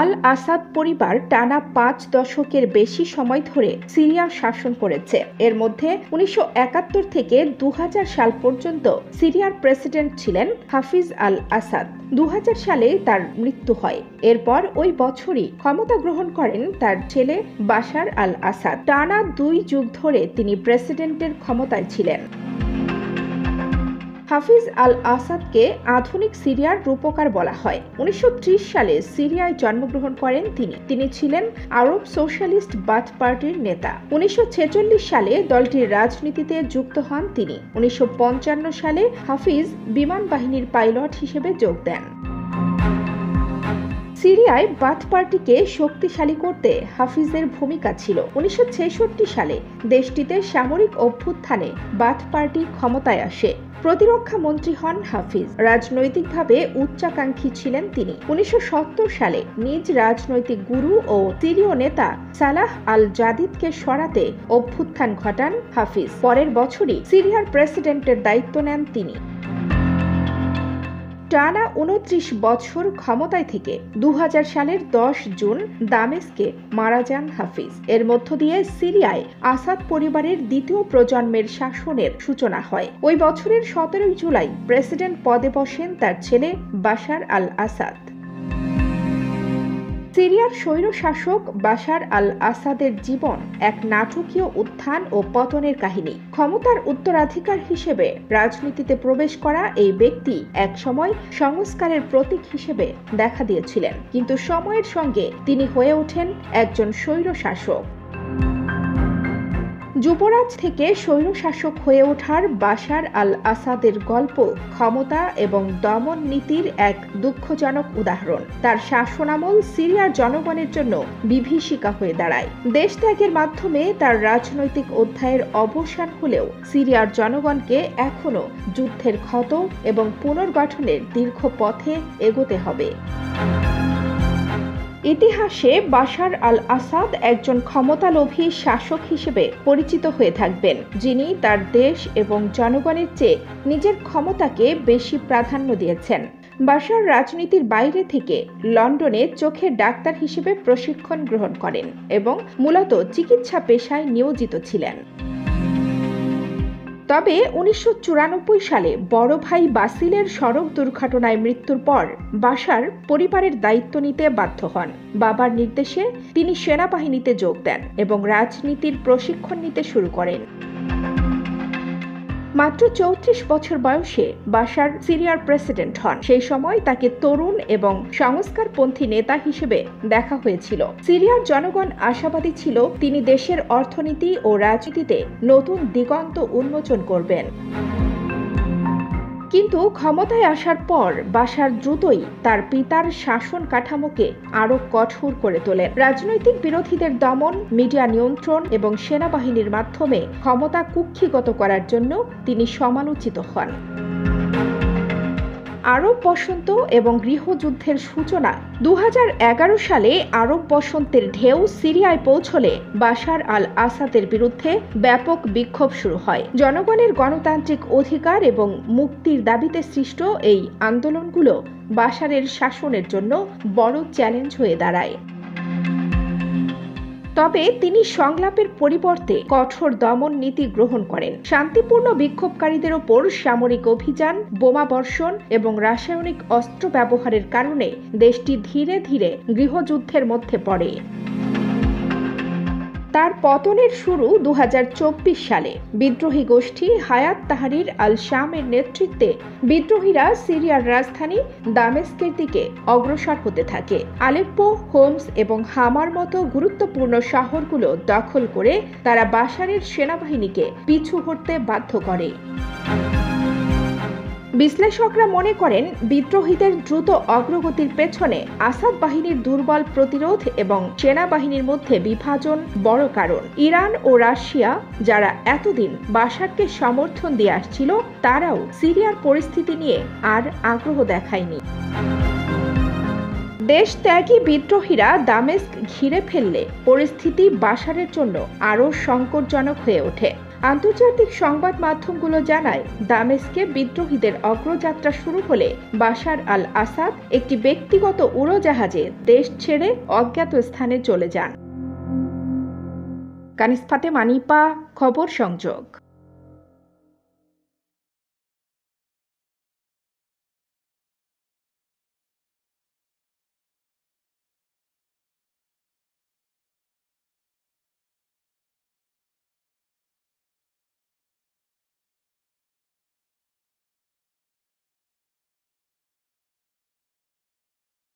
আল আসাদ পরিবার টানা ৫ দশকের বেশি সময় ধরে সিরিয়া শাসন করেছে। এর মধ্যে ১৯৭১ থেকে ২০০০ সাল পর্যন্ত সিরিয়ার প্রেসিডেন্ট ছিলেন হাফিজ আল আসাদ। ২০০০ সালে তার মৃত্যু হয়। এরপর ওই বছরই ক্ষমতা গ্রহণ করেন তার ছেলে বাশার আল আসাদ। টানা ২ যুগ ধরে তিনি প্রেসিডেন্টের ক্ষমতায় ছিলেন। হাফিজ আল আসাদকে আধুনিক সিরিয়ার রূপকার বলা হয়। ১৯৩০ সালে সিরিয়ায় জন্মগ্রহণ করেন তিনি ছিলেন আরব সোশ্যালিস্ট বাথ পার্টির নেতা। ১৯৪৬ সালে দলটির রাজনীতিতে যুক্ত হন তিনি। ১৯৫৫ সালে হাফিজ বিমান বাহিনীর পাইলট হিসেবে যোগ দেন। সিরিয়ায় বাথ পার্টিকে শক্তিশালী করতে হাফিজের ভূমিকা ছিল। ১৯৬৬ সালে দেশটিতে সামরিক অভ্যুত্থানে বাথ পার্টি ক্ষমতায় আসে। প্রতিরক্ষা মন্ত্রী হন হাফিজ। রাজনৈতিকভাবে উচ্চাকাঙ্ক্ষী ছিলেন তিনি। ১৯৭০ সালে নিজ রাজনৈতিক গুরু ও সিরীয় নেতা সালাহ আল জাদিদকে সরাতে অভ্যুত্থান ঘটান হাফিজ। পরের বছরই সিরিয়ার প্রেসিডেন্টের দায়িত্ব নেন তিনি। টানা ২৯ বছর ক্ষমতায় থেকে ২০০০ সালের ১০ জুন দামেস্কে মারা যান হাফিজ। এর মধ্য দিয়ে সিরিয়ায় আসাদ পরিবারের দ্বিতীয় প্রজন্মের শাসনের সূচনা হয়। ওই বছরের ১৭ জুলাই প্রেসিডেন্ট পদে বসেন তার ছেলে বাশার আল আসাদ। সিরিয়ার স্বৈরশাসক বাশার আল আসাদের জীবন এক নাটকীয় উত্থান ও পতনের কাহিনী। ক্ষমতার উত্তরাধিকার হিসেবে রাজনীতিতে প্রবেশ করা এই ব্যক্তি একসময় সংস্কারের প্রতীক হিসেবে দেখা দিয়েছিলেন, কিন্তু সময়ের সঙ্গে তিনি হয়ে ওঠেন একজন স্বৈরশাসক। যুবরাজ থেকে স্বৈরশাসক হয়ে ওঠার বাশার আল আসাদের গল্প ক্ষমতা এবং দমন নীতির এক দুঃখজনক উদাহরণ। তার শাসনামল সিরিয়ার জনগণের জন্য বিভীষিকা হয়ে দাঁড়ায়। দেশ ত্যাগের মাধ্যমে তার রাজনৈতিক অধ্যায়ের অবসান হলেও সিরিয়ার জনগণকে এখনো যুদ্ধের ক্ষত এবং পুনর্গঠনের দীর্ঘ পথে এগোতে হবে। ইতিহাসে বাশার আল আসাদ একজন ক্ষমতালোভী শাসক হিসেবে পরিচিত হয়ে থাকবেন, যিনি তার দেশ এবং জনগণের চেয়ে নিজের ক্ষমতাকে বেশি প্রাধান্য দিয়েছেন। বাশার রাজনীতির বাইরে থেকে লন্ডনে চোখের ডাক্তার হিসেবে প্রশিক্ষণ গ্রহণ করেন এবং মূলত চিকিৎসা পেশায় নিয়োজিত ছিলেন। তবে ১৯৯৪ সালে বড় ভাই বাসিলের সড়ক দুর্ঘটনায় মৃত্যুর পর বাশার পরিবারের দায়িত্ব নিতে বাধ্য হন। বাবার নির্দেশে তিনি সেনাবাহিনীতে যোগ দেন এবং রাজনীতির প্রশিক্ষণ নিতে শুরু করেন। মাত্র ৩৪ বছর বয়সে বাশার সিরিয়ার প্রেসিডেন্ট হন। সেই সময় তাকে তরুণ এবং সংস্কারপন্থী নেতা হিসেবে দেখা হয়েছিল। সিরিয়ার জনগণ আশাবাদী ছিল তিনি দেশের অর্থনীতি ও রাজনীতিতে নতুন দিগন্ত উন্মোচন করবেন। কিন্তু ক্ষমতায় আসার পর বাশার দ্রুতই তার পিতার শাসন কাঠামোকে আরো কঠোর করে তোলেন। রাজনৈতিক বিরোধীদের দমন, মিডিয়া নিয়ন্ত্রণ এবং সেনাবাহিনীর মাধ্যমে ক্ষমতা কুক্ষিগত করার জন্য তিনি সমালোচিত হন। আরব বসন্ত এবং গৃহযুদ্ধের সূচনা ২০১১ সালে আরব বসন্তের ঢেউ সিরিয়ায় পৌঁছলে বাশার আল আসাদের বিরুদ্ধে ব্যাপক বিক্ষোভ শুরু হয়। জনগণের গণতান্ত্রিক অধিকার এবং মুক্তির দাবিতে সৃষ্ট এই আন্দোলনগুলো বাশারের শাসনের জন্য বড় চ্যালেঞ্জ হয়ে দাঁড়ায়। তবে তিনি সংলাপের পরিবর্তে কঠোর দমন নীতি গ্রহণ করেন। শান্তিপূর্ণ বিক্ষোভকারীদের ওপর সামরিক অভিযান, বোমাবর্ষণ এবং রাসায়নিক অস্ত্র ব্যবহারের কারণে দেশটি ধীরে ধীরে গৃহযুদ্ধের মধ্যে পড়ে। তার পতনের শুরু ২০২৪ সালে। বিদ্রোহী গোষ্ঠী হায়াত তাহরির আল শামের নেতৃত্বে বিদ্রোহীরা সিরিয়ার রাজধানী দামেস্কের দিকে অগ্রসর হতে থাকে। আলেপ্পো, হোমস এবং হামার মতো গুরুত্বপূর্ণ শহরগুলো দখল করে তারা বাশারের সেনাবাহিনীকে পিছু হটতে বাধ্য করে। বিশ্লেষকরা মনে করেন বিদ্রোহীদের দ্রুত অগ্রগতির পেছনে আসাদ বাহিনীর দুর্বল প্রতিরোধ এবং সেনাবাহিনীর মধ্যে বিভাজন বড় কারণ। ইরান ও রাশিয়া, যারা এতদিন বাশারকে সমর্থন দিয়ে আসছিল, তারাও সিরিয়ার পরিস্থিতি নিয়ে আর আগ্রহ দেখায়নি। দেশ ত্যাগী বিদ্রোহীরা দামেস্ক ঘিরে ফেললে পরিস্থিতি বাশারের জন্য আরও সংকটজনক হয়ে ওঠে। আন্তর্জাতিক সংবাদ মাধ্যমগুলো জানায়, দামেস্কে বিদ্রোহীদের অগ্রযাত্রা শুরু হলে বাশার আল আসাদ একটি ব্যক্তিগত উড়োজাহাজে দেশ ছেড়ে অজ্ঞাত স্থানে চলে যান। কানিজ ফাতেমা নিপা, খবর সংযোগ।